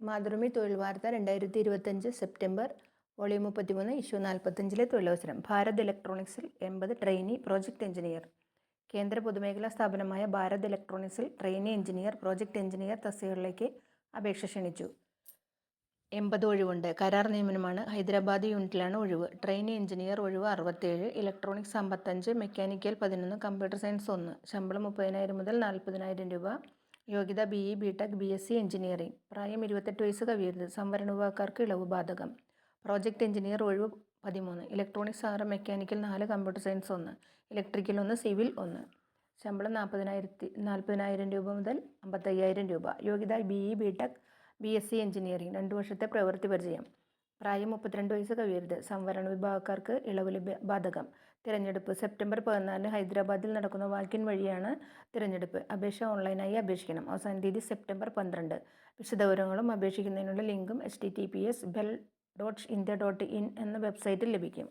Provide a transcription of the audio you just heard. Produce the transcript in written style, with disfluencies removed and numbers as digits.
മാതൃഭൂമി തൊഴിൽ വാർത്ത 2025 September volume 33 issue 45 തൊഴിലവസരം. ഭാരത് ഇലക്ട്രോണിക്സിൽ 80 ട്രെയിനി പ്രോജക്ട് എഞ്ചിനീയർ. കേന്ദ്ര പൊതുമേഖലാ സ്ഥാപനമായ ഭാരത് ഇലക്ട്രോണിക്സിൽ ട്രെയിനി എഞ്ചിനീയർ, പ്രോജക്ട് എഞ്ചിനീയർ തസ്തികകളിലേക്ക് അപേക്ഷ ക്ഷണിച്ചു. 80 ഒഴിവുണ്ട്. കരാർ നിയമനമാണ്. ഹൈദരാബാദ് യൂണിറ്റിലാണ് ഒഴിവ്. ട്രെയിനി എഞ്ചിനീയർ ഒഴിവ് 67, ഇലക്ട്രോണിക്സ് 55, മെക്കാനിക്കൽ 11, കമ്പ്യൂട്ടർ സയൻസ് 1. ശമ്പളം 30,000 മുതൽ 40,000 രൂപ. യോഗ്യത BE, BTech, BSc എഞ്ചിനീയറിംഗ്. പ്രായം 28 വയസ്സ് കവിയരുത്. സംവരണ വിഭാഗക്കാർക്ക് ഇളവ് ബാധകം. പ്രോജക്ട് എഞ്ചിനീയർ ഒഴിവ് 13, electronics 6, mechanical 4, computer science 1, electrical 1, civil 1. ശമ്പളം 40,000 രൂപ മുതൽ 55,000 രൂപ. യോഗ്യത BE, BTech, BSc എഞ്ചിനീയറിംഗ്. 2 വർഷത്തെ പ്രവൃത്തി പരിചയം. പ്രായം 32 വയസ്സ് കവിയരുത്. സംവരണ വിഭാഗക്കാർക്ക് ഇളവ് ബാധകം. തിരഞ്ഞെടുപ്പ് സെപ്റ്റംബർ 14 ഹൈദരാബാദിൽ നടക്കുന്ന വാക്കിൻ വഴിയാണ് തിരഞ്ഞെടുപ്പ്. അപേക്ഷ ഓൺലൈനായി അപേക്ഷിക്കണം. അവസാന തീയതി സെപ്റ്റംബർ 12. വിശദവിവരങ്ങളും അപേക്ഷിക്കുന്നതിനുള്ള ലിങ്കും https://bell.india.in എന്ന വെബ്സൈറ്റിൽ ലഭിക്കും.